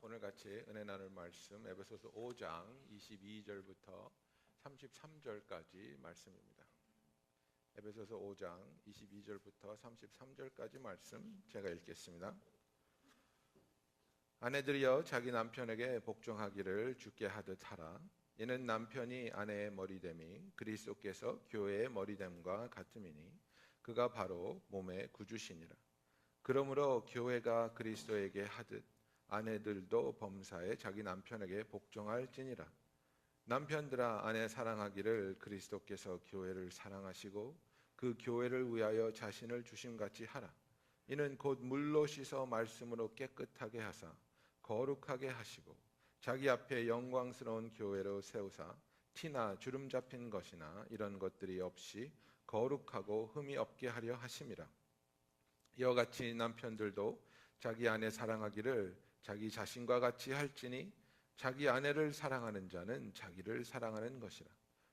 오늘 같이 은혜 나눌 말씀 에베소서 5장 22절부터 33절까지 말씀입니다. 에베소서 5장 22절부터 33절까지 말씀 제가 읽겠습니다. 아내들이여 자기 남편에게 복종하기를 주께 하듯 하라. 이는 남편이 아내의 머리됨이 그리스도께서 교회의 머리됨과 같음이니 그가 바로 몸의 구주시니라. 그러므로 교회가 그리스도에게 하듯 아내들도 범사에 자기 남편에게 복종할지니라. 남편들아 아내 사랑하기를 그리스도께서 교회를 사랑하시고 그 교회를 위하여 자신을 주심같이 하라. 이는 곧 물로 씻어 말씀으로 깨끗하게 하사 거룩하게 하시고 자기 앞에 영광스러운 교회로 세우사 티나 주름 잡힌 것이나 이런 것들이 없이 거룩하고 흠이 없게 하려 하심이라. 이와 같이 남편들도 자기 아내 사랑하기를 자기 자신과 같이 할지니 자기 아내를 사랑하는 자는 자기를 사랑하는 것이라.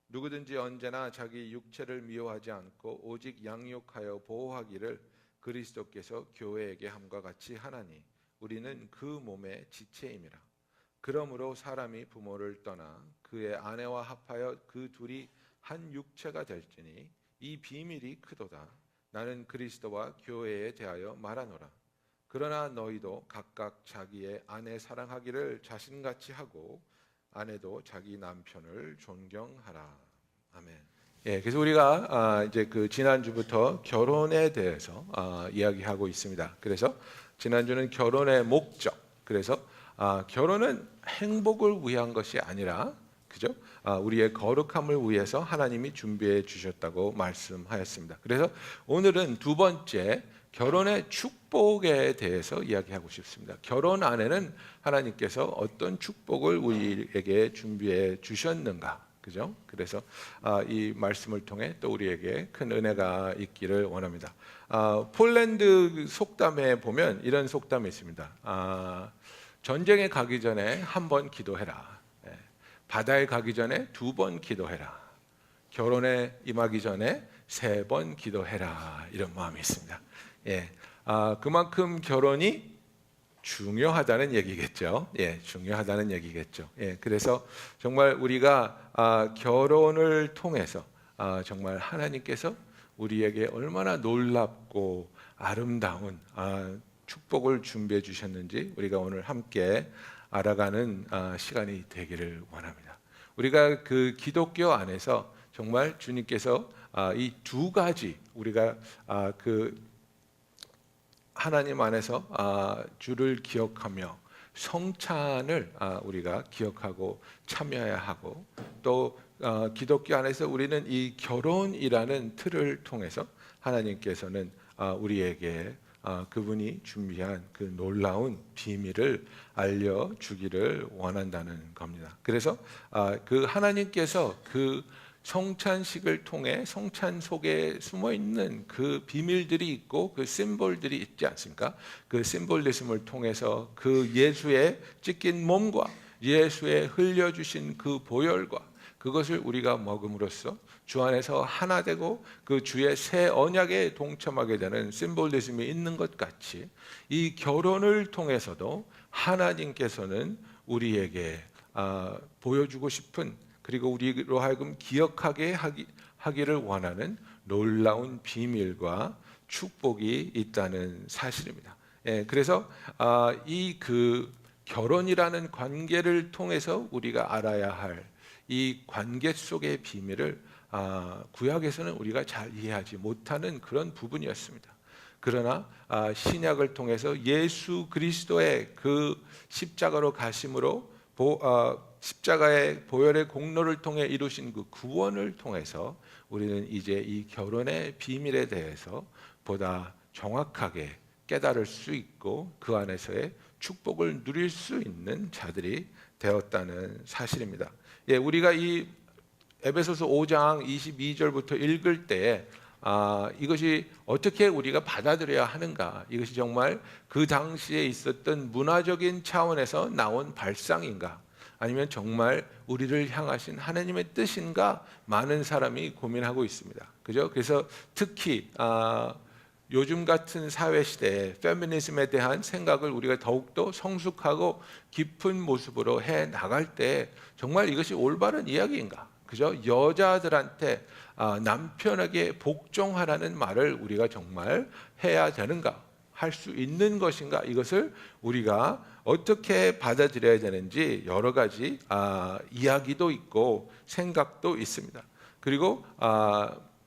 누구든지 언제나 자기 육체를 미워하지 않고 오직 양육하여 보호하기를 그리스도께서 교회에게 함과 같이 하나니 우리는 그 몸의 지체임이라. 그러므로 사람이 부모를 떠나 그의 아내와 합하여 그 둘이 한 육체가 될지니 이 비밀이 크도다. 나는 그리스도와 교회에 대하여 말하노라. 그러나 너희도 각각 자기의 아내 사랑하기를 자신같이 하고 아내도 자기 남편을 존경하라. 아멘. 그래서 우리가 이제 그 지난주부터 결혼에 대해서 이야기하고 있습니다. 그래서 지난주는 결혼의 목적. 그래서 결혼은 행복을 위한 것이 아니라, 그죠? 우리의 거룩함을 위해서 하나님이 준비해 주셨다고 말씀하였습니다. 그래서 오늘은 두 번째 결혼의 축복에 대해서 이야기하고 싶습니다. 결혼 안에는 하나님께서 어떤 축복을 우리에게 준비해 주셨는가, 그죠? 그래서 이 말씀을 통해 또 우리에게 큰 은혜가 있기를 원합니다. 폴란드 속담에 보면 이런 속담이 있습니다. 전쟁에 가기 전에 한 번 기도해라. 바다에 가기 전에 두 번 기도해라. 결혼에 임하기 전에 세 번 기도해라. 이런 마음이 있습니다. 그만큼 결혼이 중요하다는 얘기겠죠. 중요하다는 얘기겠죠. 그래서 정말 우리가 결혼을 통해서 정말 하나님께서 우리에게 얼마나 놀랍고 아름다운 축복을 준비해 주셨는지 우리가 오늘 함께 알아가는 시간이 되기를 원합니다. 우리가 그 기독교 안에서 정말 주님께서 이 두 가지 우리가 그 하나님 안에서 주를 기억하며 성찬을 우리가 기억하고 참여해야 하고 또 기독교 안에서 우리는 이 결혼이라는 틀을 통해서 하나님께서는 우리에게 그분이 준비한 그 놀라운 비밀을 알려주기를 원한다는 겁니다. 그래서 그 하나님께서 그 성찬식을 통해 성찬 속에 숨어있는 그 비밀들이 있고 그 심볼들이 있지 않습니까? 그 심볼리즘을 통해서 그 예수의 찢긴 몸과 예수의 흘려주신 그 보혈과 그것을 우리가 먹음으로써 주 안에서 하나 되고 그 주의 새 언약에 동참하게 되는 심볼리즘이 있는 것 같이 이 결혼을 통해서도 하나님께서는 우리에게 보여주고 싶은 그리고 우리로 하여금 기억하게 하기를 원하는 놀라운 비밀과 축복이 있다는 사실입니다. 그래서 이 그 결혼이라는 관계를 통해서 우리가 알아야 할 이 관계 속의 비밀을 구약에서는 우리가 잘 이해하지 못하는 그런 부분이었습니다. 그러나 신약을 통해서 예수 그리스도의 그 십자가로 가심으로 십자가의 보혈의 공로를 통해 이루신 그 구원을 통해서 우리는 이제 이 결혼의 비밀에 대해서 보다 정확하게 깨달을 수 있고 그 안에서의 축복을 누릴 수 있는 자들이 되었다는 사실입니다. 우리가 이 에베소서 5장 22절부터 읽을 때 이것이 어떻게 우리가 받아들여야 하는가, 이것이 정말 그 당시에 있었던 문화적인 차원에서 나온 발상인가, 아니면 정말 우리를 향하신 하나님의 뜻인가, 많은 사람이 고민하고 있습니다. 그죠? 그래서 특히 요즘 같은 사회 시대에 페미니즘에 대한 생각을 우리가 더욱더 성숙하고 깊은 모습으로 해 나갈 때 정말 이것이 올바른 이야기인가? 그죠? 여자들한테 남편에게 복종하라는 말을 우리가 정말 해야 되는가? 할 수 있는 것인가? 이것을 우리가 어떻게 받아들여야 되는지 여러 가지 이야기도 있고 생각도 있습니다. 그리고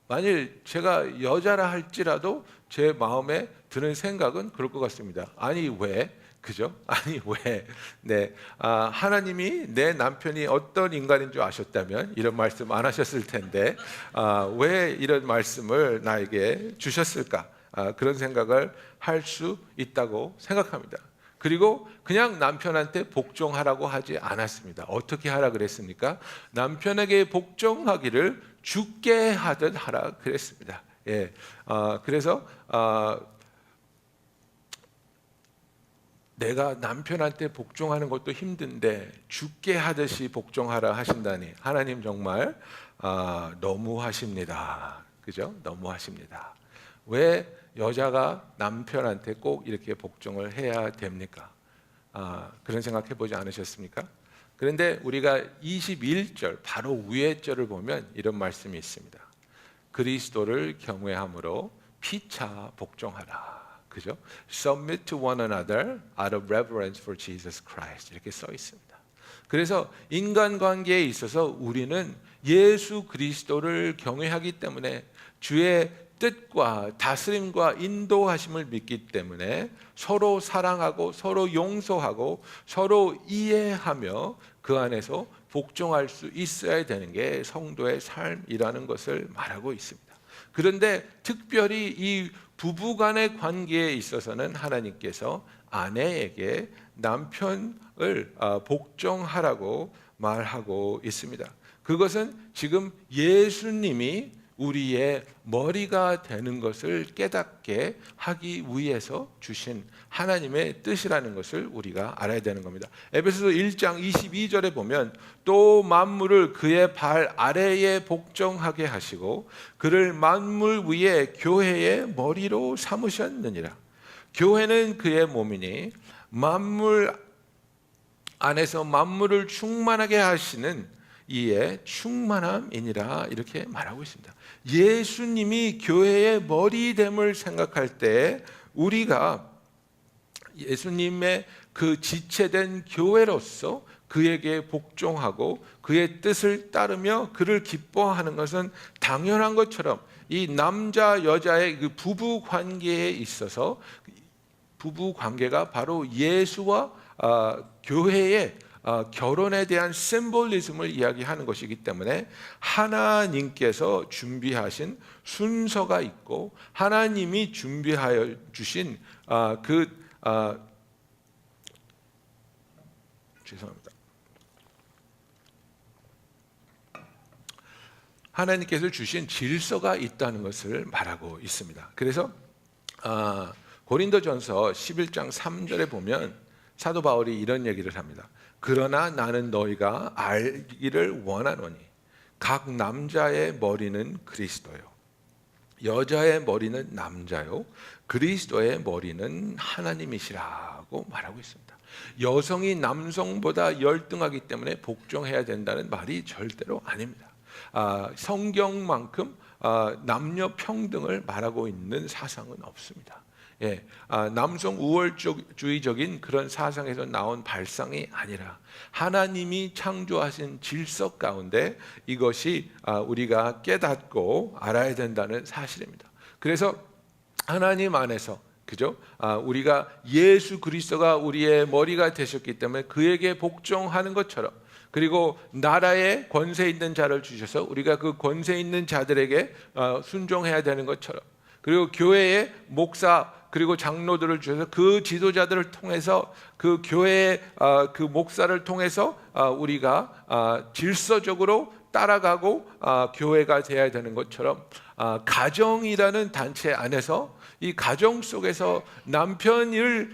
만일 제가 여자라 할지라도 제 마음에 드는 생각은 그럴 것 같습니다. 아니 왜? 그죠? 아니 왜? 네, 하나님이 내 남편이 어떤 인간인 줄 아셨다면 이런 말씀 안 하셨을 텐데 왜 이런 말씀을 나에게 주셨을까? 그런 생각을 할 수 있다고 생각합니다. 그리고 그냥 남편한테 복종하라고 하지 않았습니다. 어떻게 하라 그랬습니까? 남편에게 복종하기를 주께 하듯 하라 그랬습니다. 예, 그래서 내가 남편한테 복종하는 것도 힘든데 주께 하듯이 복종하라 하신다니 하나님 정말 너무하십니다. 그죠? 너무하십니다. 왜 여자가 남편한테 꼭 이렇게 복종을 해야 됩니까? 그런 생각 해보지 않으셨습니까? 그런데 우리가 21절 바로 위에 절을 보면 이런 말씀이 있습니다. 그리스도를 경외함으로 피차 복종하라. 그죠? Submit to one another out of reverence for Jesus Christ 이렇게 써 있습니다. 그래서 인간관계에 있어서 우리는 예수 그리스도를 경외하기 때문에 주의 뜻과 다스림과 인도하심을 믿기 때문에 서로 사랑하고 서로 용서하고 서로 이해하며 그 안에서 복종할 수 있어야 되는 게 성도의 삶이라는 것을 말하고 있습니다. 그런데 특별히 이 부부간의 관계에 있어서는 하나님께서 아내에게 남편을 복종하라고 말하고 있습니다. 그것은 지금 예수님이 우리의 머리가 되는 것을 깨닫게 하기 위해서 주신 하나님의 뜻이라는 것을 우리가 알아야 되는 겁니다. 에베소서 1장 22절에 보면 또 만물을 그의 발 아래에 복종하게 하시고 그를 만물 위에 교회의 머리로 삼으셨느니라. 교회는 그의 몸이니 만물 안에서 만물을 충만하게 하시는 이의 충만함이니라 이렇게 말하고 있습니다. 예수님이 교회의 머리됨을 생각할 때 우리가 예수님의 그 지체된 교회로서 그에게 복종하고 그의 뜻을 따르며 그를 기뻐하는 것은 당연한 것처럼 이 남자 여자의 그 부부 관계에 있어서 부부 관계가 바로 예수와 교회의 결혼에 대한 심볼리즘을 이야기하는 것이기 때문에 하나님께서 준비하신 순서가 있고 하나님이 준비하여 주신 죄송합니다. 하나님께서 주신 질서가 있다는 것을 말하고 있습니다. 그래서 고린도전서 11장 3절에 보면 사도 바울이 이런 얘기를 합니다. 그러나 나는 너희가 알기를 원하노니 각 남자의 머리는 그리스도요 여자의 머리는 남자요 그리스도의 머리는 하나님이시라고 말하고 있습니다. 여성이 남성보다 열등하기 때문에 복종해야 된다는 말이 절대로 아닙니다. 성경만큼 남녀 평등을 말하고 있는 사상은 없습니다. 예, 남성 우월주의적인 그런 사상에서 나온 발상이 아니라 하나님이 창조하신 질서 가운데 이것이 우리가 깨닫고 알아야 된다는 사실입니다. 그래서 하나님 안에서 그죠? 우리가 예수 그리스도가 우리의 머리가 되셨기 때문에 그에게 복종하는 것처럼 그리고 나라에 권세 있는 자를 주셔서 우리가 그 권세 있는 자들에게 순종해야 되는 것처럼 그리고 교회의 목사 그리고 장로들을 주셔서 그 지도자들을 통해서 그 교회의 그 목사를 통해서 우리가 질서적으로 따라가고 교회가 되어야 되는 것처럼 가정이라는 단체 안에서 이 가정 속에서 남편을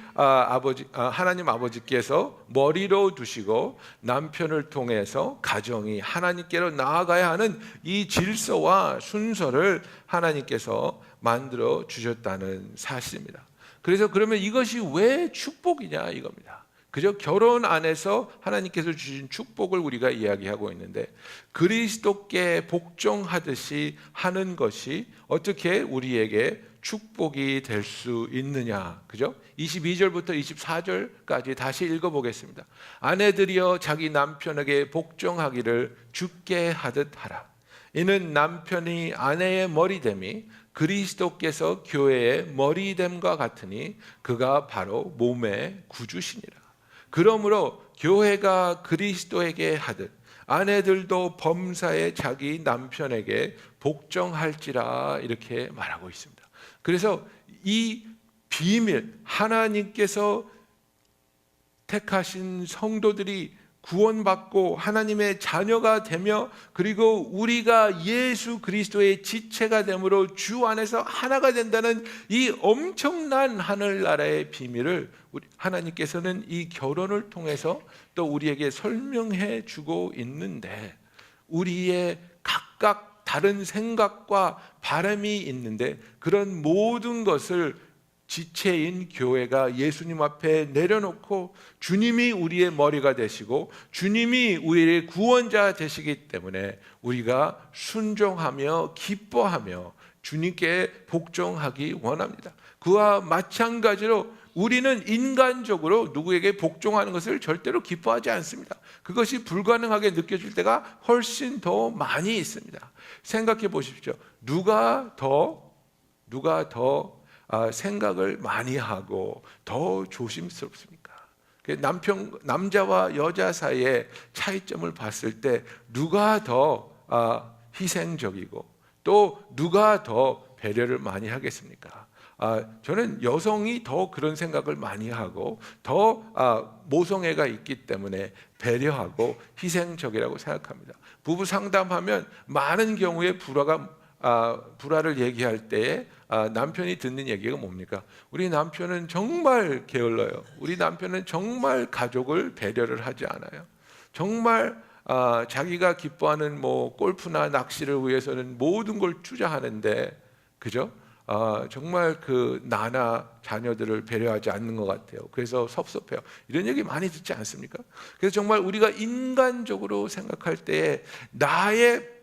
하나님 아버지께서 머리로 두시고 남편을 통해서 가정이 하나님께로 나아가야 하는 이 질서와 순서를 하나님께서 만들어 주셨다는 사실입니다. 그래서 그러면 이것이 왜 축복이냐 이겁니다. 그저 결혼 안에서 하나님께서 주신 축복을 우리가 이야기하고 있는데 그리스도께 복종하듯이 하는 것이 어떻게 우리에게 축복이 될 수 있느냐, 그죠? 22절부터 24절까지 다시 읽어보겠습니다. 아내들이여 자기 남편에게 복종하기를 주께 하듯 하라. 이는 남편이 아내의 머리됨이 그리스도께서 교회의 머리됨과 같으니 그가 바로 몸의 구주시니라. 그러므로 교회가 그리스도에게 하듯 아내들도 범사에 자기 남편에게 복종할지라 이렇게 말하고 있습니다. 그래서 이 비밀, 하나님께서 택하신 성도들이 구원받고 하나님의 자녀가 되며 그리고 우리가 예수 그리스도의 지체가 되므로 주 안에서 하나가 된다는 이 엄청난 하늘나라의 비밀을 하나님께서는 이 결혼을 통해서 또 우리에게 설명해 주고 있는데 우리의 각각 다른 생각과 바람이 있는데 그런 모든 것을 지체인 교회가 예수님 앞에 내려놓고 주님이 우리의 머리가 되시고 주님이 우리의 구원자 되시기 때문에 우리가 순종하며 기뻐하며 주님께 복종하기 원합니다. 그와 마찬가지로 우리는 인간적으로 누구에게 복종하는 것을 절대로 기뻐하지 않습니다. 그것이 불가능하게 느껴질 때가 훨씬 더 많이 있습니다. 생각해 보십시오. 누가 더 생각을 많이 하고 더 조심스럽습니까? 남자와 여자 사이의 차이점을 봤을 때 누가 더 희생적이고 또 누가 더 배려를 많이 하겠습니까? 저는 여성이 더 그런 생각을 많이 하고 더 모성애가 있기 때문에 배려하고 희생적이라고 생각합니다. 부부 상담하면 많은 경우에 불화를 얘기할 때에 남편이 듣는 얘기가 뭡니까? 우리 남편은 정말 게을러요. 우리 남편은 정말 가족을 배려를 하지 않아요. 정말 자기가 기뻐하는 골프나 낚시를 위해서는 모든 걸 투자하는데 그죠? 정말 나나 자녀들을 배려하지 않는 것 같아요. 그래서 섭섭해요. 이런 얘기 많이 듣지 않습니까? 그래서 정말 우리가 인간적으로 생각할 때에 나의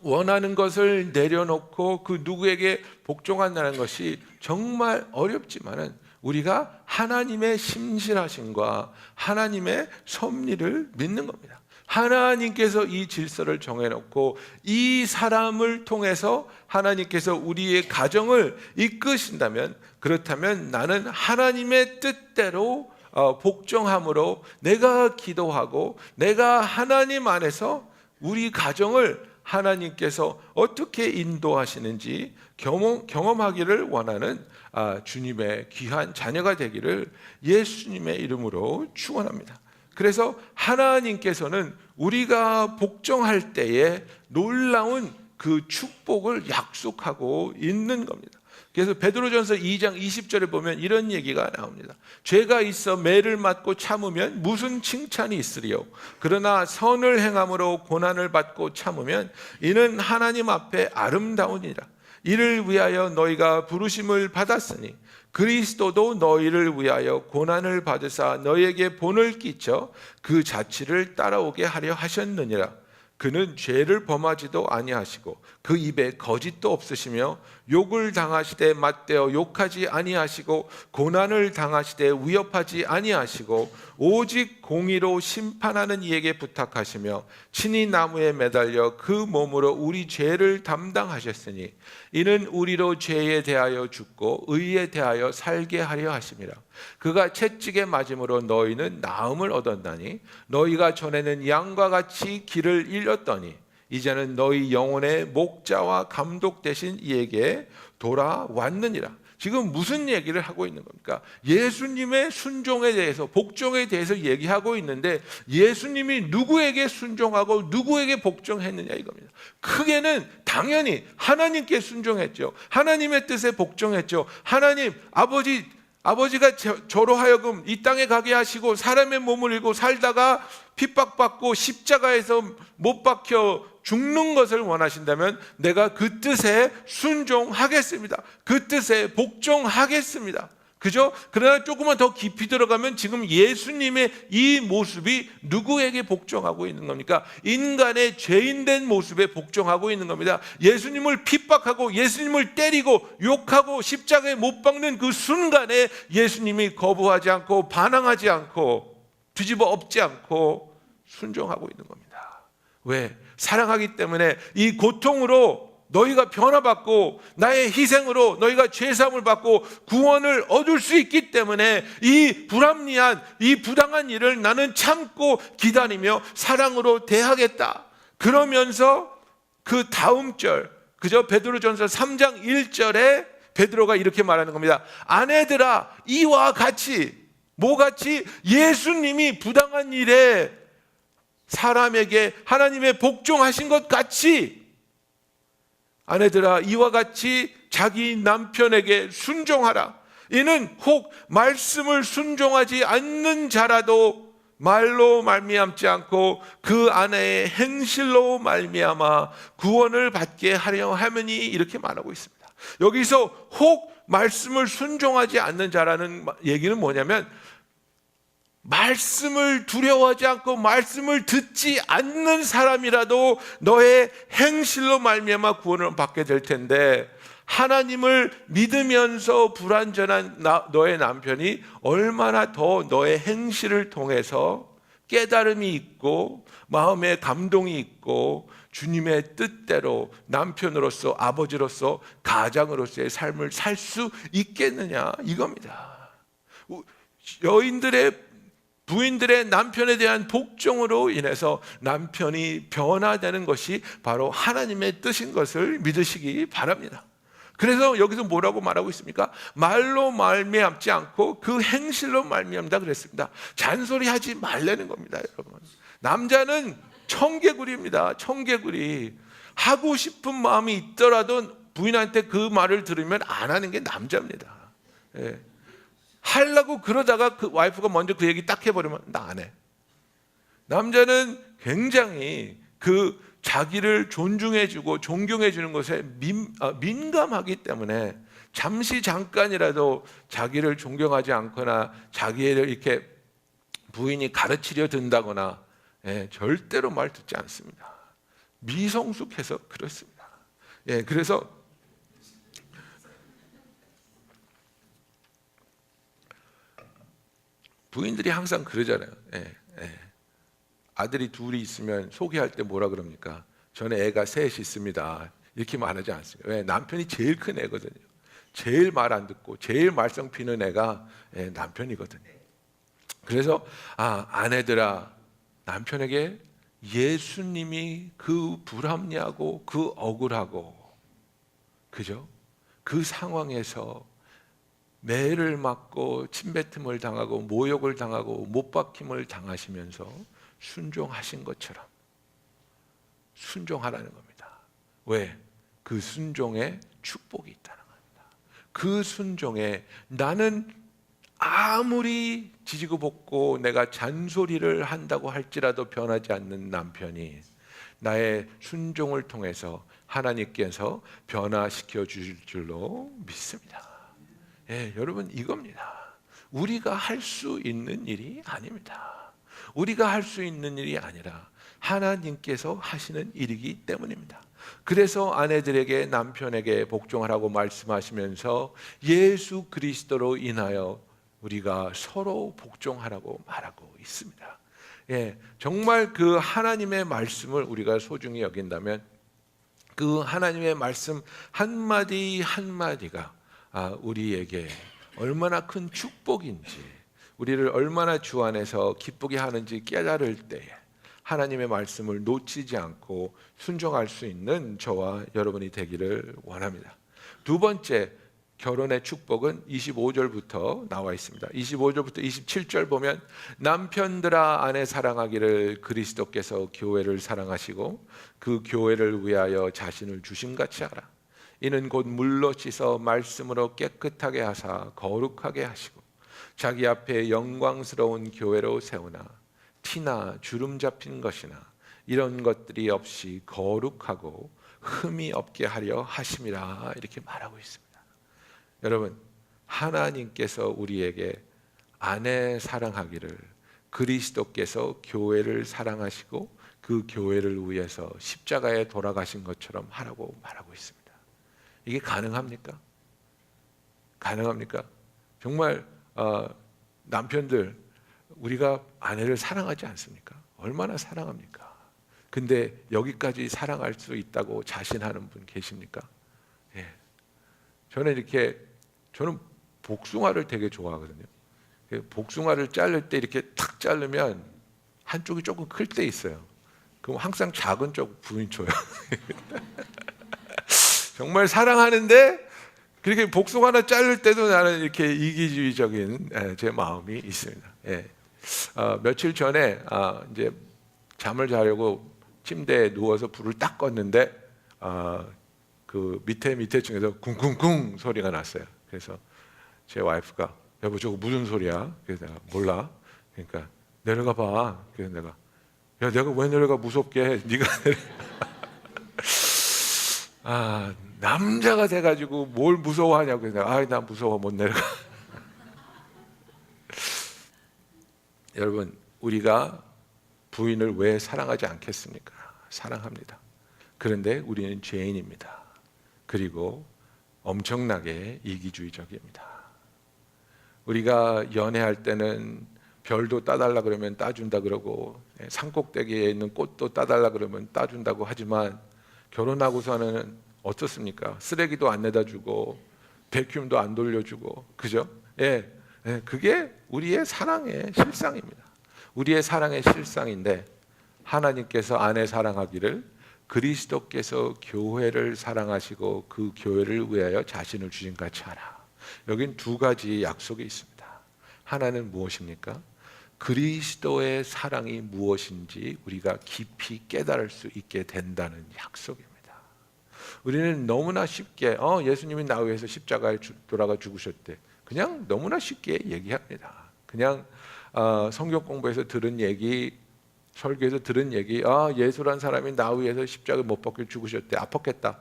원하는 것을 내려놓고 그 누구에게 복종한다는 것이 정말 어렵지만은 우리가 하나님의 심실하심과 하나님의 섭리를 믿는 겁니다. 하나님께서 이 질서를 정해놓고 이 사람을 통해서 하나님께서 우리의 가정을 이끄신다면 그렇다면 나는 하나님의 뜻대로 복종함으로 내가 기도하고 내가 하나님 안에서 우리 가정을 하나님께서 어떻게 인도하시는지 경험하기를 원하는 주님의 귀한 자녀가 되기를 예수님의 이름으로 축원합니다. 그래서 하나님께서는 우리가 복종할 때에 놀라운 그 축복을 약속하고 있는 겁니다. 그래서 베드로전서 2장 20절에 보면 이런 얘기가 나옵니다. 죄가 있어 매를 맞고 참으면 무슨 칭찬이 있으리요. 그러나 선을 행함으로 고난을 받고 참으면 이는 하나님 앞에 아름다우니라. 이를 위하여 너희가 부르심을 받았으니 그리스도도 너희를 위하여 고난을 받으사 너희에게 본을 끼쳐 그 자취를 따라오게 하려 하셨느니라. 그는 죄를 범하지도 아니하시고 그 입에 거짓도 없으시며 욕을 당하시되 맞대어 욕하지 아니하시고 고난을 당하시되 위협하지 아니하시고 오직 공의로 심판하는 이에게 부탁하시며 친히 나무에 매달려 그 몸으로 우리 죄를 담당하셨으니 이는 우리로 죄에 대하여 죽고 의에 대하여 살게 하려 하심이라. 그가 채찍에 맞음으로 너희는 나음을 얻었나니 너희가 전에는 양과 같이 길을 잃었더니 이제는 너희 영혼의 목자와 감독 되신 이에게 돌아왔느니라. 지금 무슨 얘기를 하고 있는 겁니까? 예수님의 순종에 대해서, 복종에 대해서 얘기하고 있는데 예수님이 누구에게 순종하고 누구에게 복종했느냐 이겁니다. 크게는 당연히 하나님께 순종했죠. 하나님의 뜻에 복종했죠. 하나님 아버지가 저로 하여금 이 땅에 가게 하시고 사람의 몸을 입고 살다가 핍박받고 십자가에서 못 박혀 죽는 것을 원하신다면 내가 그 뜻에 순종하겠습니다. 그 뜻에 복종하겠습니다. 그죠? 그러나 조금만 더 깊이 들어가면 지금 예수님의 이 모습이 누구에게 복종하고 있는 겁니까? 인간의 죄인된 모습에 복종하고 있는 겁니다. 예수님을 핍박하고 예수님을 때리고 욕하고 십자가에 못 박는 그 순간에 예수님이 거부하지 않고 반항하지 않고 뒤집어 엎지 않고 순종하고 있는 겁니다. 왜? 사랑하기 때문에. 이 고통으로 너희가 변화받고 나의 희생으로 너희가 죄사함을 받고 구원을 얻을 수 있기 때문에 이 불합리한, 이 부당한 일을 나는 참고 기다리며 사랑으로 대하겠다. 그러면서 그 다음 절, 그저 베드로전서 3장 1절에 베드로가 이렇게 말하는 겁니다. 아내들아, 이와 같이, 뭐같이? 예수님이 부당한 일에 사람에게 하나님의 복종하신 것 같이 아내들아, 이와 같이 자기 남편에게 순종하라. 이는 혹 말씀을 순종하지 않는 자라도 말로 말미암지 않고 그 아내의 행실로 말미암아 구원을 받게 하려 함이니, 이렇게 말하고 있습니다. 여기서 혹 말씀을 순종하지 않는 자라는 얘기는 뭐냐면 말씀을 두려워하지 않고 말씀을 듣지 않는 사람이라도 너의 행실로 말미암아 구원을 받게 될 텐데, 하나님을 믿으면서 불완전한 너의 남편이 얼마나 더 너의 행실을 통해서 깨달음이 있고 마음에 감동이 있고 주님의 뜻대로 남편으로서, 아버지로서, 가장으로서의 삶을 살 수 있겠느냐 이겁니다. 부인들의 남편에 대한 복종으로 인해서 남편이 변화되는 것이 바로 하나님의 뜻인 것을 믿으시기 바랍니다. 그래서 여기서 뭐라고 말하고 있습니까? 말로 말미암지 않고 그 행실로 말미암다 그랬습니다. 잔소리하지 말라는 겁니다, 여러분. 남자는 청개구리입니다. 청개구리. 하고 싶은 마음이 있더라도 부인한테 그 말을 들으면 안 하는 게 남자입니다. 예. 하려고 그러다가 그 와이프가 먼저 그 얘기 딱 해버리면 나 안 해. 남자는 굉장히 그 자기를 존중해주고 존경해주는 것에 민감하기 때문에 잠깐이라도 자기를 존경하지 않거나 자기를 이렇게 부인이 가르치려 든다거나 절대로 말 듣지 않습니다. 미성숙해서 그렇습니다. 그래서 부인들이 항상 그러잖아요. 아들이 둘이 있으면 소개할 때 뭐라 그럽니까? 저는 애가 셋이 있습니다. 이렇게 말하지 않습니다. 왜? 남편이 제일 큰 애거든요. 제일 말 안 듣고 제일 말썽 피는 애가 남편이거든요. 그래서 아내들아, 남편에게 예수님이 그 불합리하고 그 억울하고, 그죠? 그 상황에서 매를 맞고 침뱉음을 당하고 모욕을 당하고 못 박힘을 당하시면서 순종하신 것처럼 순종하라는 겁니다. 왜? 그 순종에 축복이 있다는 겁니다. 그 순종에 나는 아무리 지지고 볶고 내가 잔소리를 한다고 할지라도 변하지 않는 남편이 나의 순종을 통해서 하나님께서 변화시켜 주실 줄로 믿습니다. 여러분, 이겁니다. 우리가 할 수 있는 일이 아닙니다. 우리가 할 수 있는 일이 아니라 하나님께서 하시는 일이기 때문입니다. 그래서 아내들에게 남편에게 복종하라고 말씀하시면서 예수 그리스도로 인하여 우리가 서로 복종하라고 말하고 있습니다. 정말 그 하나님의 말씀을 우리가 소중히 여긴다면 그 하나님의 말씀 한마디 한마디가 우리에게 얼마나 큰 축복인지, 우리를 얼마나 주 안에서 기쁘게 하는지 깨달을 때에 하나님의 말씀을 놓치지 않고 순종할 수 있는 저와 여러분이 되기를 원합니다. 두 번째, 결혼의 축복은 25절부터 나와 있습니다. 25절부터 27절 보면 남편들아 아내 사랑하기를 그리스도께서 교회를 사랑하시고 그 교회를 위하여 자신을 주심같이 하라. 이는 곧 물로 씻어 말씀으로 깨끗하게 하사 거룩하게 하시고 자기 앞에 영광스러운 교회로 세우나 티나 주름 잡힌 것이나 이런 것들이 없이 거룩하고 흠이 없게 하려 하심이라 이렇게 말하고 있습니다. 여러분, 하나님께서 우리에게 아내 사랑하기를 그리스도께서 교회를 사랑하시고 그 교회를 위해서 십자가에 돌아가신 것처럼 하라고 말하고 있습니다. 이게 가능합니까? 가능합니까? 정말 남편들, 우리가 아내를 사랑하지 않습니까? 얼마나 사랑합니까? 근데 여기까지 사랑할 수 있다고 자신하는 분 계십니까? 예. 저는 복숭아를 되게 좋아하거든요. 복숭아를 자를 때 이렇게 탁 자르면 한쪽이 조금 클 때 있어요. 그럼 항상 작은 쪽 부인 줘요. 정말 사랑하는데 그렇게 복숭아 하나 자를 때도 나는 이렇게 이기주의적인 제 마음이 있습니다. 예. 며칠 전에 이제 잠을 자려고 침대에 누워서 불을 딱 껐는데 그 밑에 층에서 쿵쿵쿵 소리가 났어요. 그래서 제 와이프가 여보 저거 무슨 소리야? 그래서 내가 몰라. 그러니까 내려가 봐. 그래서 내가 야 내가 왜 내려가 무섭게 해? 네가 남자가 돼가지고 뭘 무서워하냐고. 그래서 내가 나 무서워 못 내려가. 여러분 우리가 부인을 왜 사랑하지 않겠습니까? 사랑합니다. 그런데 우리는 죄인입니다. 그리고 엄청나게 이기주의적입니다. 우리가 연애할 때는 별도 따달라 그러면 따준다 그러고 산꼭대기에 있는 꽃도 따달라 그러면 따준다고 하지만 결혼하고서는 어떻습니까? 쓰레기도 안 내다 주고 백큐음도 안 돌려주고 그죠? 그게 우리의 사랑의 실상입니다. 우리의 사랑의 실상인데 하나님께서 아내 사랑하기를 그리스도께서 교회를 사랑하시고 그 교회를 위하여 자신을 주심같이 하라. 여긴 두 가지 약속이 있습니다. 하나는 무엇입니까? 그리스도의 사랑이 무엇인지 우리가 깊이 깨달을 수 있게 된다는 약속입니다. 우리는 너무나 쉽게 예수님이 나 위해서 십자가에 돌아가 죽으셨대. 그냥 너무나 쉽게 얘기합니다. 그냥 성경 공부에서 들은 얘기, 설교에서 들은 얘기, 예수란 사람이 나 위해서 십자가에 못 박혀 죽으셨대. 아팠겠다.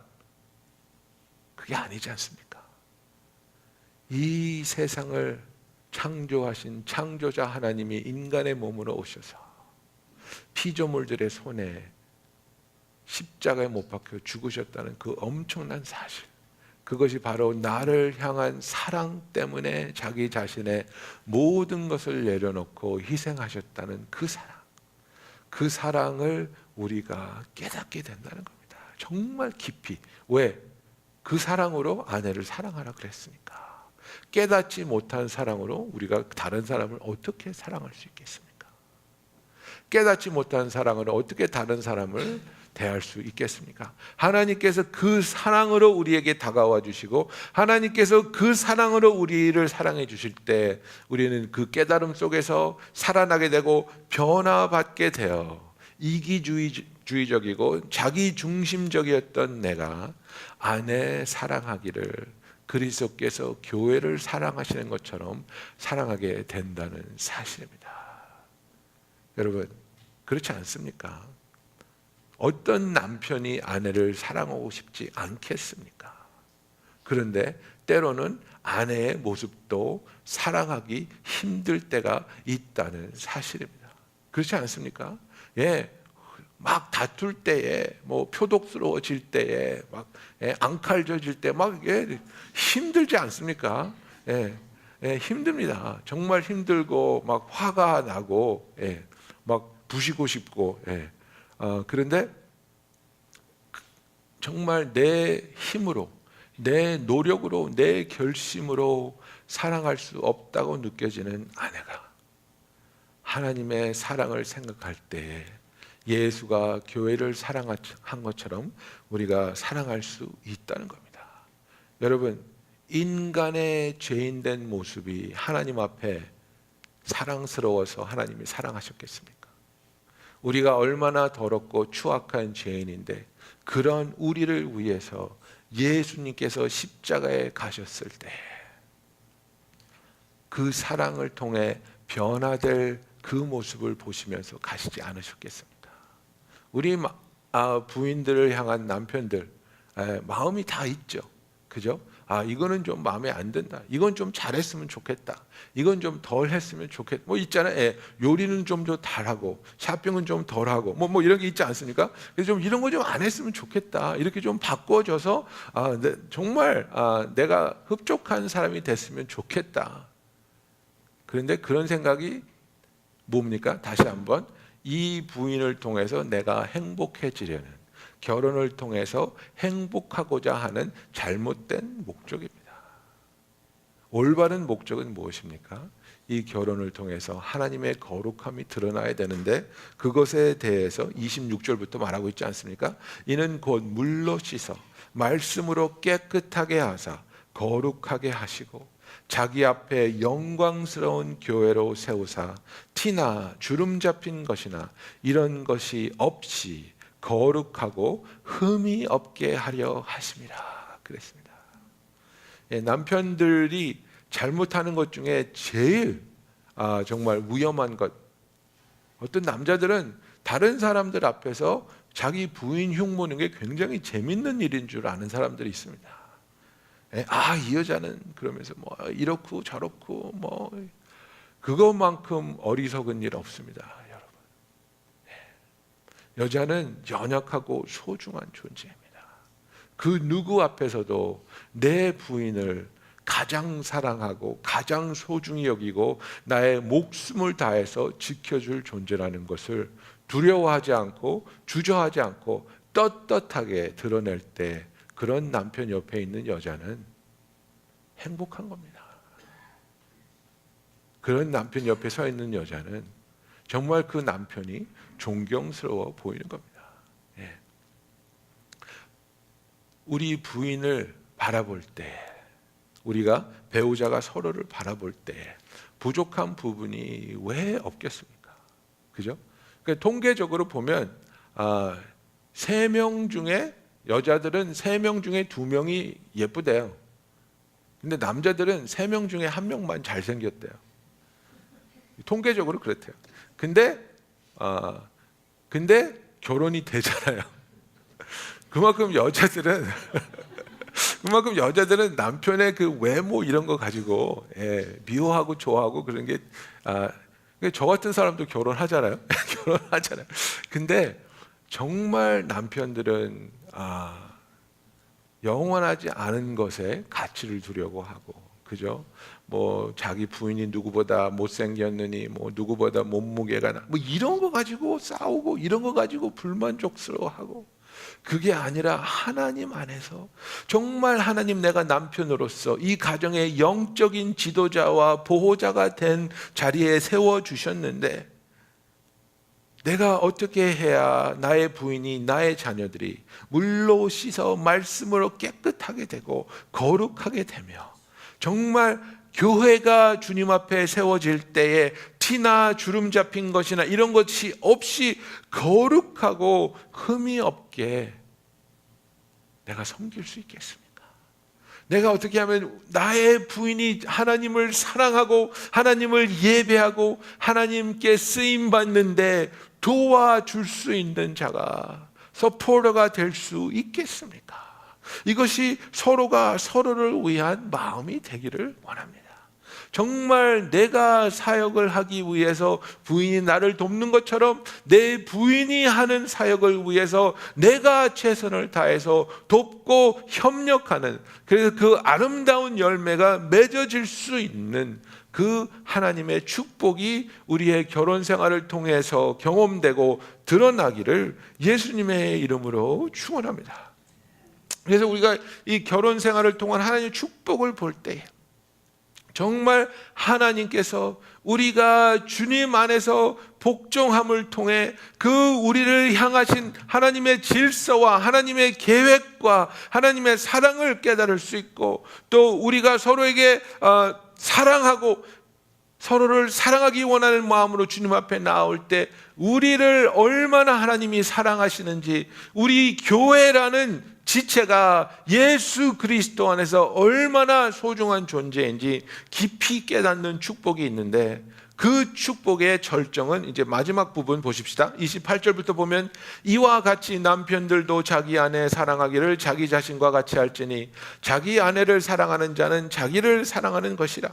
그게 아니지 않습니까? 이 세상을 창조하신 창조자 하나님이 인간의 몸으로 오셔서 피조물들의 손에 십자가에 못 박혀 죽으셨다는 그 엄청난 사실, 그것이 바로 나를 향한 사랑 때문에 자기 자신의 모든 것을 내려놓고 희생하셨다는 그 사랑, 그 사랑을 우리가 깨닫게 된다는 겁니다. 정말 깊이. 왜? 그 사랑으로 아내를 사랑하라 그랬으니까. 깨닫지 못한 사랑으로 우리가 다른 사람을 어떻게 사랑할 수 있겠습니까? 깨닫지 못한 사랑으로 어떻게 다른 사람을 대할 수 있겠습니까? 하나님께서 그 사랑으로 우리에게 다가와 주시고 하나님께서 그 사랑으로 우리를 사랑해 주실 때 우리는 그 깨달음 속에서 살아나게 되고 변화받게 되어 이기주의적이고 자기중심적이었던 내가 아내 사랑하기를 그리스도께서 교회를 사랑하시는 것처럼 사랑하게 된다는 사실입니다. 여러분 그렇지 않습니까? 어떤 남편이 아내를 사랑하고 싶지 않겠습니까? 그런데 때로는 아내의 모습도 사랑하기 힘들 때가 있다는 사실입니다. 그렇지 않습니까? 막 다툴 때에, 표독스러워질 때에, 막 앙칼져질 때, 막 힘들지 않습니까? 힘듭니다. 정말 힘들고, 막 화가 나고, 막 부시고 싶고, 그런데 정말 내 힘으로, 내 노력으로, 내 결심으로 사랑할 수 없다고 느껴지는 아내가 하나님의 사랑을 생각할 때 예수가 교회를 사랑한 것처럼 우리가 사랑할 수 있다는 겁니다. 여러분 인간의 죄인된 모습이 하나님 앞에 사랑스러워서 하나님이 사랑하셨겠습니까? 우리가 얼마나 더럽고 추악한 죄인인데 그런 우리를 위해서 예수님께서 십자가에 가셨을 때 그 사랑을 통해 변화될 그 모습을 보시면서 가시지 않으셨겠습니까? 우리 부인들을 향한 남편들 마음이 다 있죠. 그죠? 이거는 좀 마음에 안 든다. 이건 좀 잘했으면 좋겠다. 이건 좀 덜 했으면 좋겠다. 뭐 있잖아요. 요리는 좀 더 잘하고 샤핑은 좀 덜하고 뭐 이런 게 있지 않습니까? 그래서 좀 이런 거 좀 안 했으면 좋겠다. 이렇게 좀 바꿔줘서 정말 내가 흡족한 사람이 됐으면 좋겠다. 그런데 그런 생각이 뭡니까? 다시 한번 이 부인을 통해서 내가 행복해지려는, 결혼을 통해서 행복하고자 하는 잘못된 목적입니다. 올바른 목적은 무엇입니까? 이 결혼을 통해서 하나님의 거룩함이 드러나야 되는데 그것에 대해서 26절부터 말하고 있지 않습니까? 이는 곧 물로 씻어 말씀으로 깨끗하게 하사 거룩하게 하시고 자기 앞에 영광스러운 교회로 세우사 티나 주름 잡힌 것이나 이런 것이 없이 거룩하고 흠이 없게 하려 하심이라 그랬습니다. 남편들이 잘못하는 것 중에 제일 정말 위험한 것, 어떤 남자들은 다른 사람들 앞에서 자기 부인 흉보는 게 굉장히 재밌는 일인 줄 아는 사람들이 있습니다. 이 여자는 그러면서 뭐 이렇고 저렇고 뭐 그것만큼 어리석은 일 없습니다, 여러분. 여자는 연약하고 소중한 존재입니다. 그 누구 앞에서도 내 부인을 가장 사랑하고 가장 소중히 여기고 나의 목숨을 다해서 지켜줄 존재라는 것을 두려워하지 않고 주저하지 않고 떳떳하게 드러낼 때 그런 남편 옆에 있는 여자는 행복한 겁니다. 그런 남편 옆에 서 있는 여자는 정말 그 남편이 존경스러워 보이는 겁니다. 우리 부인을 바라볼 때, 우리가 배우자가 서로를 바라볼 때 부족한 부분이 왜 없겠습니까? 그죠? 그러니까 통계적으로 보면 3명 중에 여자들은 3명 중에 2명이 예쁘대요. 근데 남자들은 3명 중에 1명만 잘생겼대요. 통계적으로 그렇대요. 근데 결혼이 되잖아요. 그만큼 여자들은 남편의 그 외모 이런 거 가지고 미워하고 좋아하고 그런 게 저 같은 사람도 결혼하잖아요. 결혼하잖아요. 근데 정말 남편들은 영원하지 않은 것에 가치를 두려고 하고, 그죠? 뭐 자기 부인이 누구보다 못생겼느니, 뭐 누구보다 몸무게가 뭐 이런 거 가지고 싸우고 이런 거 가지고 불만족스러워하고, 그게 아니라 하나님 안에서 정말 하나님 내가 남편으로서 이 가정의 영적인 지도자와 보호자가 된 자리에 세워주셨는데 내가 어떻게 해야 나의 부인이, 나의 자녀들이 물로 씻어 말씀으로 깨끗하게 되고 거룩하게 되며 정말 교회가 주님 앞에 세워질 때에 티나 주름 잡힌 것이나 이런 것이 없이 거룩하고 흠이 없게 내가 섬길 수 있겠습니까? 내가 어떻게 하면 나의 부인이 하나님을 사랑하고 하나님을 예배하고 하나님께 쓰임받는데 도와줄 수 있는 자가, 서포터가 될 수 있겠습니까? 이것이 서로가 서로를 위한 마음이 되기를 원합니다. 정말 내가 사역을 하기 위해서 부인이 나를 돕는 것처럼 내 부인이 하는 사역을 위해서 내가 최선을 다해서 돕고 협력하는, 그래서 그 아름다운 열매가 맺어질 수 있는 그 하나님의 축복이 우리의 결혼 생활을 통해서 경험되고 드러나기를 예수님의 이름으로 축원합니다. 그래서 우리가 이 결혼 생활을 통한 하나님의 축복을 볼 때 정말 하나님께서 우리가 주님 안에서 복종함을 통해 그 우리를 향하신 하나님의 질서와 하나님의 계획과 하나님의 사랑을 깨달을 수 있고, 또 우리가 서로에게 사랑하고 서로를 사랑하기 원하는 마음으로 주님 앞에 나올 때 우리를 얼마나 하나님이 사랑하시는지, 우리 교회라는 지체가 예수 그리스도 안에서 얼마나 소중한 존재인지 깊이 깨닫는 축복이 있는데, 그 축복의 절정은 이제 마지막 부분 보십시다. 28절부터 보면 이와 같이 남편들도 자기 아내 사랑하기를 자기 자신과 같이 할지니 자기 아내를 사랑하는 자는 자기를 사랑하는 것이라.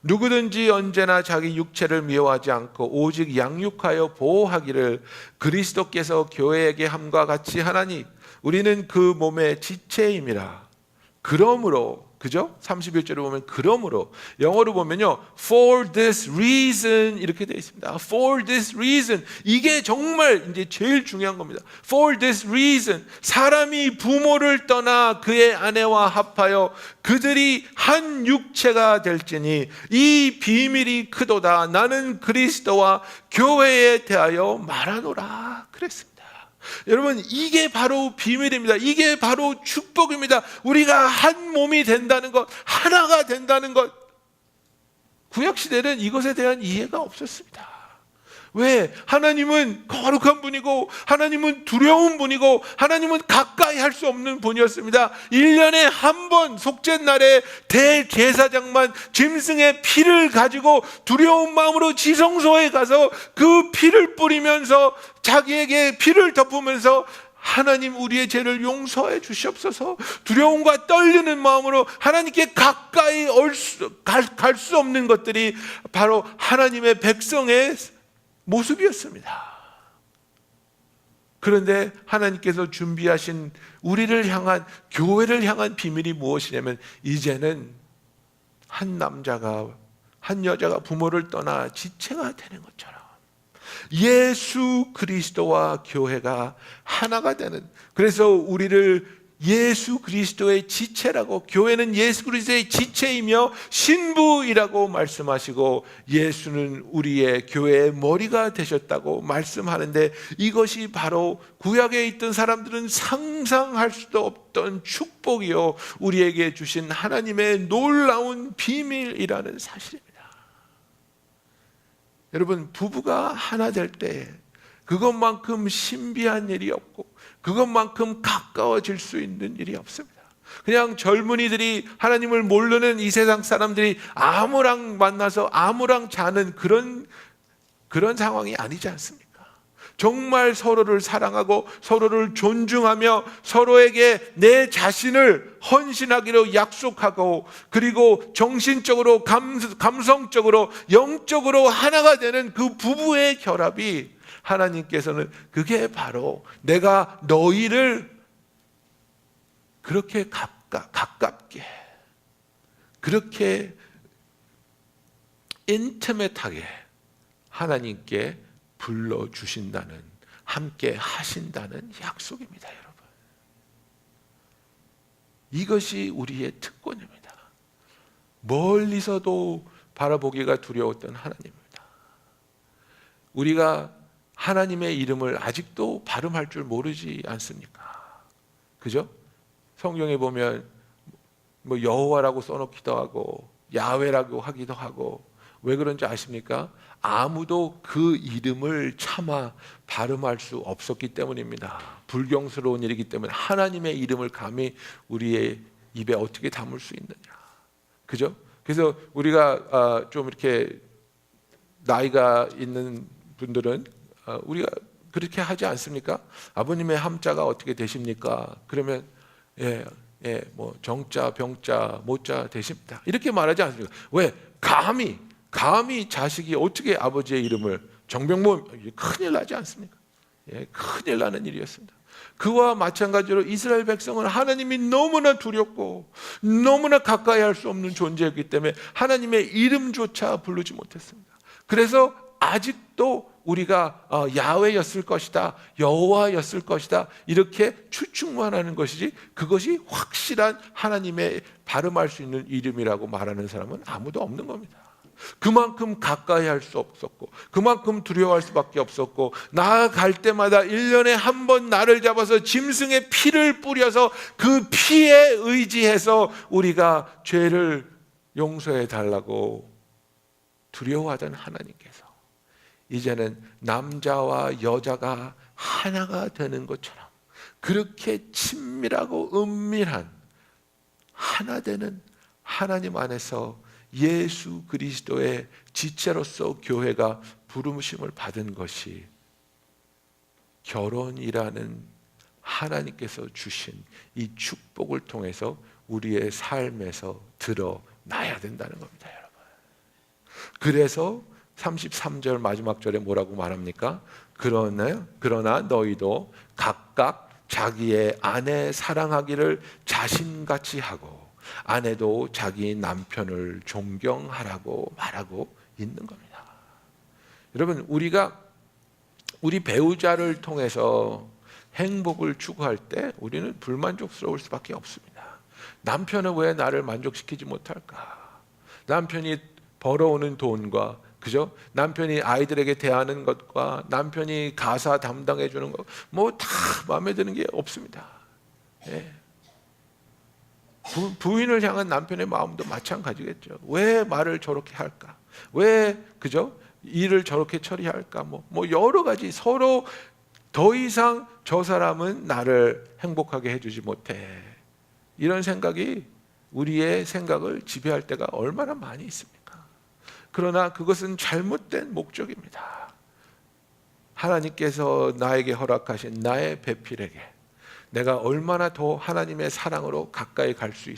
누구든지 언제나 자기 육체를 미워하지 않고 오직 양육하여 보호하기를 그리스도께서 교회에게 함과 같이 하나니 우리는 그 몸의 지체임이라. 그러므로, 그죠? 31절에 보면 그러므로, 영어로 보면요, for this reason 이렇게 되어 있습니다. for this reason, 이게 정말 이제 제일 중요한 겁니다. for this reason, 사람이 부모를 떠나 그의 아내와 합하여 그들이 한 육체가 될지니 이 비밀이 크도다. 나는 그리스도와 교회에 대하여 말하노라 그랬습니다. 여러분, 이게 바로 비밀입니다. 이게 바로 축복입니다. 우리가 한 몸이 된다는 것, 하나가 된다는 것. 구약시대는 이것에 대한 이해가 없었습니다. 왜? 하나님은 거룩한 분이고 하나님은 두려운 분이고 하나님은 가까이 할 수 없는 분이었습니다. 1년에 한 번 속죄날에 대제사장만 짐승의 피를 가지고 두려운 마음으로 지성소에 가서 그 피를 뿌리면서 자기에게 피를 덮으면서 하나님 우리의 죄를 용서해 주시옵소서, 두려움과 떨리는 마음으로 하나님께 가까이 갈 수 없는 것들이 바로 하나님의 백성의 모습이었습니다. 그런데 하나님께서 준비하신 우리를 향한, 교회를 향한 비밀이 무엇이냐면, 이제는 한 남자가 한 여자가 부모를 떠나 지체가 되는 것처럼 예수 그리스도와 교회가 하나가 되는, 그래서 우리를 예수 그리스도의 지체라고, 교회는 예수 그리스도의 지체이며 신부이라고 말씀하시고 예수는 우리의 교회의 머리가 되셨다고 말씀하는데, 이것이 바로 구약에 있던 사람들은 상상할 수도 없던 축복이요, 우리에게 주신 하나님의 놀라운 비밀이라는 사실입니다. 여러분, 부부가 하나 될 때 그것만큼 신비한 일이 없고 그것만큼 가까워질 수 있는 일이 없습니다. 그냥 젊은이들이, 하나님을 모르는 이 세상 사람들이 아무랑 만나서 아무랑 자는 그런 상황이 아니지 않습니까? 정말 서로를 사랑하고 서로를 존중하며 서로에게 내 자신을 헌신하기로 약속하고, 그리고 정신적으로 감성적으로 영적으로 하나가 되는 그 부부의 결합이, 하나님께서는 그게 바로 내가 너희를 그렇게 가깝게, 그렇게 인티메트하게 하나님께 불러주신다는, 함께 하신다는 약속입니다. 여러분, 이것이 우리의 특권입니다. 멀리서도 바라보기가 두려웠던 하나님입니다. 우리가 하나님의 이름을 아직도 발음할 줄 모르지 않습니까? 그죠? 성경에 보면 뭐 여호와라고 써놓기도 하고 야훼라고 하기도 하고, 왜 그런지 아십니까? 아무도 그 이름을 차마 발음할 수 없었기 때문입니다. 불경스러운 일이기 때문에 하나님의 이름을 감히 우리의 입에 어떻게 담을 수 있느냐, 그죠? 그래서 우리가 좀 이렇게 나이가 있는 분들은 우리가 그렇게 하지 않습니까? 아버님의 함자가 어떻게 되십니까? 그러면 뭐 정자, 병자, 모자 되십니다, 이렇게 말하지 않습니까? 왜? 감히 자식이 어떻게 아버지의 이름을, 정병모, 큰일 나지 않습니까? 큰일 나는 일이었습니다. 그와 마찬가지로 이스라엘 백성은 하나님이 너무나 두렵고 너무나 가까이 할 수 없는 존재였기 때문에 하나님의 이름조차 부르지 못했습니다. 그래서 아직도 우리가 야훼였을 것이다, 여호와였을 것이다 이렇게 추측만 하는 것이지 그것이 확실한 하나님의 발음할 수 있는 이름이라고 말하는 사람은 아무도 없는 겁니다. 그만큼 가까이 할 수 없었고 그만큼 두려워할 수밖에 없었고 나아갈 때마다 1년에 한 번 나를 잡아서 짐승의 피를 뿌려서 그 피에 의지해서 우리가 죄를 용서해 달라고 두려워하던 하나님께서 이제는 남자와 여자가 하나가 되는 것처럼 그렇게 친밀하고 은밀한 하나 되는 하나님 안에서 예수 그리스도의 지체로서 교회가 부르심을 받은 것이 결혼이라는 하나님께서 주신 이 축복을 통해서 우리의 삶에서 드러나야 된다는 겁니다, 여러분. 그래서 33절 마지막 절에 뭐라고 말합니까? 그러나 너희도 각각 자기의 아내 사랑하기를 자신같이 하고 아내도 자기 남편을 존경하라고 말하고 있는 겁니다. 여러분, 우리가 우리 배우자를 통해서 행복을 추구할 때 우리는 불만족스러울 수밖에 없습니다. 남편은 왜 나를 만족시키지 못할까? 남편이 벌어오는 돈과 그죠? 남편이 아이들에게 대하는 것과 남편이 가사 담당해 주는 것 뭐 다 마음에 드는 게 없습니다. 예. 부인을 향한 남편의 마음도 마찬가지겠죠. 왜 말을 저렇게 할까? 왜 그죠? 일을 저렇게 처리할까? 뭐 여러 가지 서로 더 이상 저 사람은 나를 행복하게 해주지 못해. 이런 생각이 우리의 생각을 지배할 때가 얼마나 많이 있습니까? 그러나 그것은 잘못된 목적입니다. 하나님께서 나에게 허락하신 나의 배필에게 내가 얼마나 더 하나님의 사랑으로 가까이 갈 수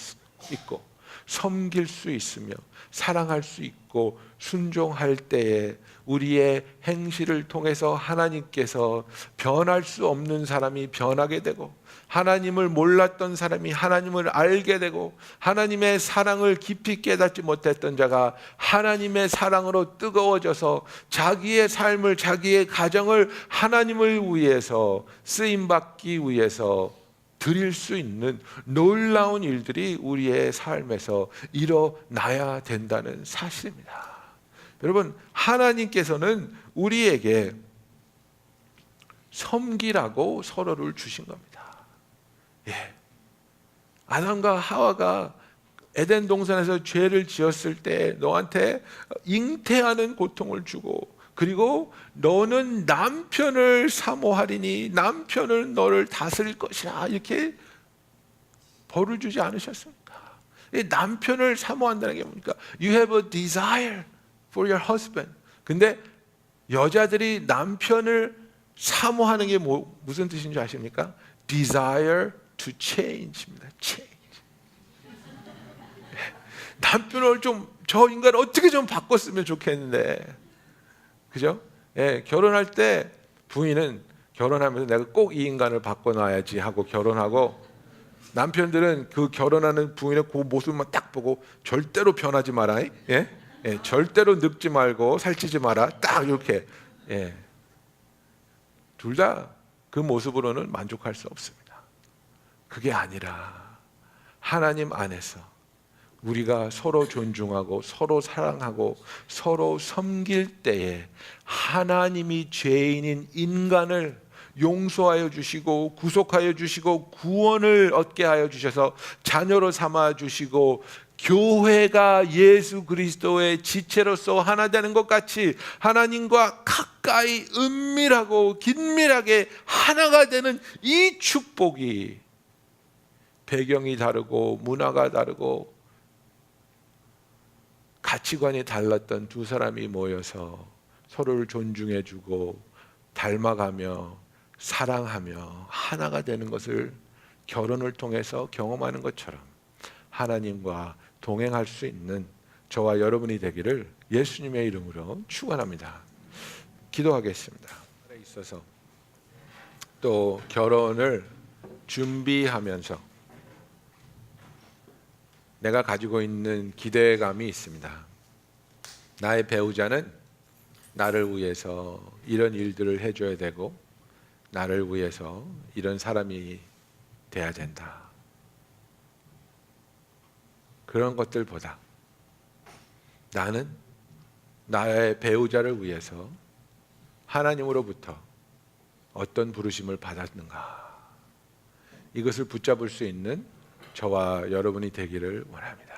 있고 섬길 수 있으며 사랑할 수 있고 순종할 때에 우리의 행실을 통해서 하나님께서 변할 수 없는 사람이 변하게 되고 하나님을 몰랐던 사람이 하나님을 알게 되고 하나님의 사랑을 깊이 깨닫지 못했던 자가 하나님의 사랑으로 뜨거워져서 자기의 삶을 자기의 가정을 하나님을 위해서 쓰임받기 위해서 드릴 수 있는 놀라운 일들이 우리의 삶에서 일어나야 된다는 사실입니다. 여러분, 하나님께서는 우리에게 섬기라고 서로를 주신 겁니다. 예. 아담과 하와가 에덴 동산에서 죄를 지었을 때 너한테 잉태하는 고통을 주고 그리고 너는 남편을 사모하리니 남편은 너를 다스릴 것이라 이렇게 벌을 주지 않으셨습니까? 남편을 사모한다는 게 뭡니까? You have a desire for your husband. 근데 여자들이 남편을 사모하는 게 무슨 뜻인 줄 아십니까? Desire to change입니다. change. 남편을 저 인간을 어떻게 좀 바꿨으면 좋겠는데, 그죠? 예, 결혼할 때 부인은 결혼하면서 내가 꼭 이 인간을 바꿔놔야지 하고 결혼하고, 남편들은 그 결혼하는 부인의 그 모습만 딱 보고 절대로 변하지 마라, 예, 절대로 늙지 말고 살찌지 마라, 딱 이렇게, 예, 둘 다 그 모습으로는 만족할 수 없습니다. 그게 아니라 하나님 안에서 우리가 서로 존중하고 서로 사랑하고 서로 섬길 때에 하나님이 죄인인 인간을 용서하여 주시고 구속하여 주시고 구원을 얻게 하여 주셔서 자녀로 삼아 주시고 교회가 예수 그리스도의 지체로서 하나 되는 것 같이 하나님과 가까이 은밀하고 긴밀하게 하나가 되는 이 축복이 배경이 다르고 문화가 다르고 가치관이 달랐던 두 사람이 모여서 서로를 존중해주고 닮아가며 사랑하며 하나가 되는 것을 결혼을 통해서 경험하는 것처럼 하나님과 동행할 수 있는 저와 여러분이 되기를 예수님의 이름으로 축원합니다. 기도하겠습니다. 있어서 또 결혼을 준비하면서 내가 가지고 있는 기대감이 있습니다. 나의 배우자는 나를 위해서 이런 일들을 해줘야 되고 나를 위해서 이런 사람이 돼야 된다. 그런 것들보다 나는 나의 배우자를 위해서 하나님으로부터 어떤 부르심을 받았는가, 이것을 붙잡을 수 있는 저와 여러분이 되기를 원합니다.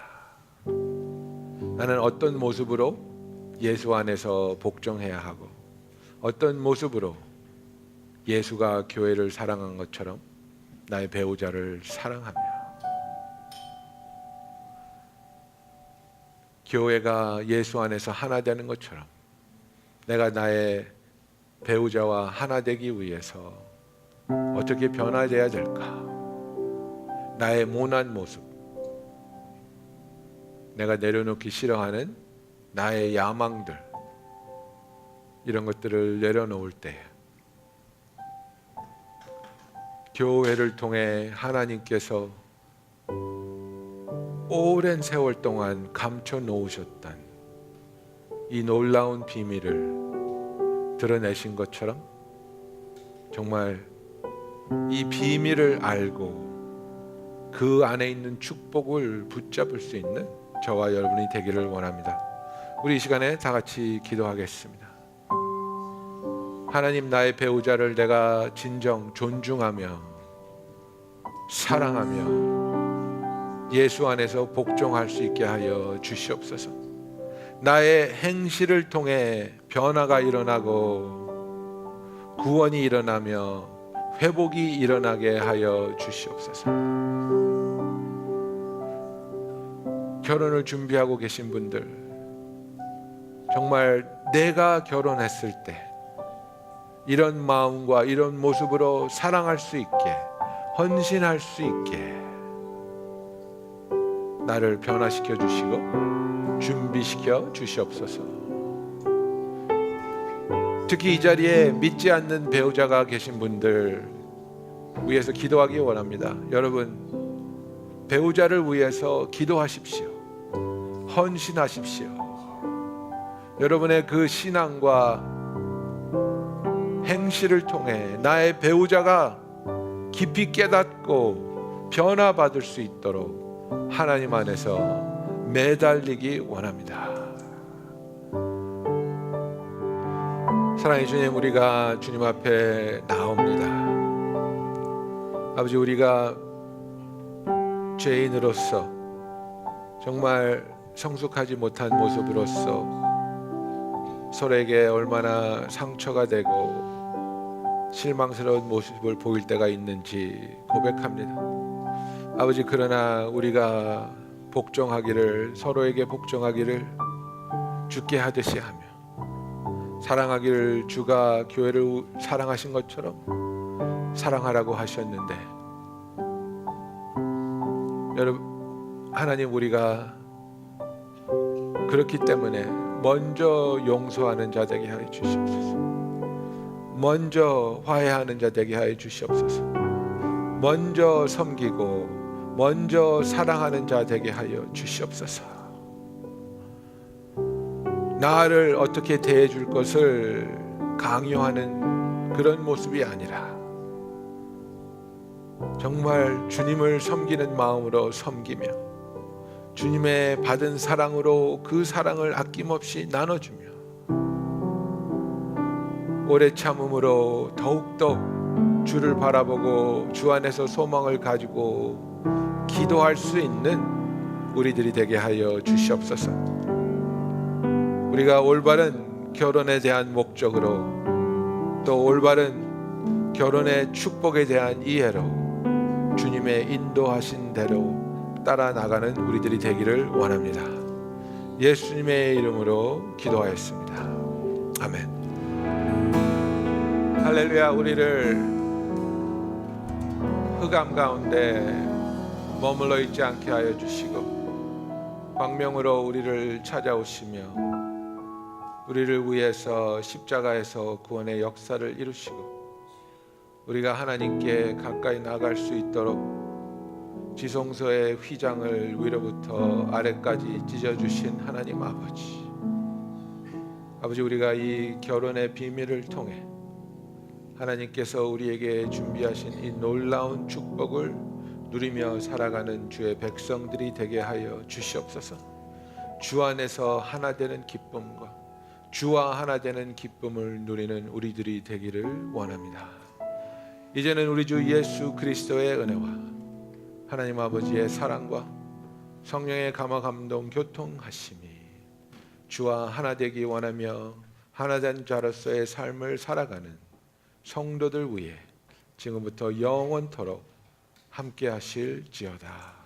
나는 어떤 모습으로 예수 안에서 복종해야 하고 어떤 모습으로 예수가 교회를 사랑한 것처럼 나의 배우자를 사랑하며 교회가 예수 안에서 하나 되는 것처럼 내가 나의 배우자와 하나 되기 위해서 어떻게 변화되어야 될까? 나의 모난 모습, 내가 내려놓기 싫어하는 나의 야망들, 이런 것들을 내려놓을 때 교회를 통해 하나님께서 오랜 세월 동안 감춰 놓으셨던 이 놀라운 비밀을 드러내신 것처럼 정말 이 비밀을 알고 그 안에 있는 축복을 붙잡을 수 있는 저와 여러분이 되기를 원합니다. 우리 이 시간에 다 같이 기도하겠습니다. 하나님, 나의 배우자를 내가 진정 존중하며 사랑하며 예수 안에서 복종할 수 있게 하여 주시옵소서. 나의 행실을 통해 변화가 일어나고 구원이 일어나며 회복이 일어나게 하여 주시옵소서. 결혼을 준비하고 계신 분들, 정말 내가 결혼했을 때 이런 마음과 이런 모습으로 사랑할 수 있게, 헌신할 수 있게 나를 변화시켜 주시고 준비시켜 주시옵소서. 특히 이 자리에 믿지 않는 배우자가 계신 분들 위해서 기도하기 원합니다. 여러분, 배우자를 위해서 기도하십시오. 헌신하십시오. 여러분의 그 신앙과 행실을 통해 나의 배우자가 깊이 깨닫고 변화받을 수 있도록 하나님 안에서 매달리기 원합니다. 사랑의 주님, 우리가 주님 앞에 나옵니다. 아버지, 우리가 죄인으로서 정말 성숙하지 못한 모습으로서 서로에게 얼마나 상처가 되고 실망스러운 모습을 보일 때가 있는지 고백합니다. 아버지, 그러나 우리가 복종하기를, 서로에게 복종하기를 주께 하듯이 하며 사랑하기를 주가 교회를 사랑하신 것처럼 사랑하라고 하셨는데, 여러분, 하나님, 우리가 그렇기 때문에 먼저 용서하는 자 되게 하여 주시옵소서. 먼저 화해하는 자 되게 하여 주시옵소서. 먼저 섬기고 먼저 사랑하는 자 되게 하여 주시옵소서. 나를 어떻게 대해줄 것을 강요하는 그런 모습이 아니라 정말 주님을 섬기는 마음으로 섬기며 주님의 받은 사랑으로 그 사랑을 아낌없이 나눠주며 오래 참음으로 더욱더 주를 바라보고 주 안에서 소망을 가지고 기도할 수 있는 우리들이 되게 하여 주시옵소서. 우리가 올바른 결혼에 대한 목적으로 또 올바른 결혼의 축복에 대한 이해로 주님의 인도하신 대로 따라 나가는 우리들이 되기를 원합니다. 예수님의 이름으로 기도하였습니다. 아멘. 할렐루야. 우리를 흑암 가운데 머물러 있지 않게 하여 주시고 광명으로 우리를 찾아오시며 우리를 위해서 십자가에서 구원의 역사를 이루시고 우리가 하나님께 가까이 나갈 수 있도록 지성소의 휘장을 위로부터 아래까지 찢어주신 하나님 아버지, 아버지, 우리가 이 결혼의 비밀을 통해 하나님께서 우리에게 준비하신 이 놀라운 축복을 누리며 살아가는 주의 백성들이 되게 하여 주시옵소서. 주 안에서 하나 되는 기쁨과 주와 하나 되는 기쁨을 누리는 우리들이 되기를 원합니다. 이제는 우리 주 예수 그리스도의 은혜와 하나님 아버지의 사랑과 성령의 감화 감동 교통하심이 주와 하나 되기 원하며 하나된 자로서의 삶을 살아가는 성도들 위해 지금부터 영원토록 함께 하실지어다.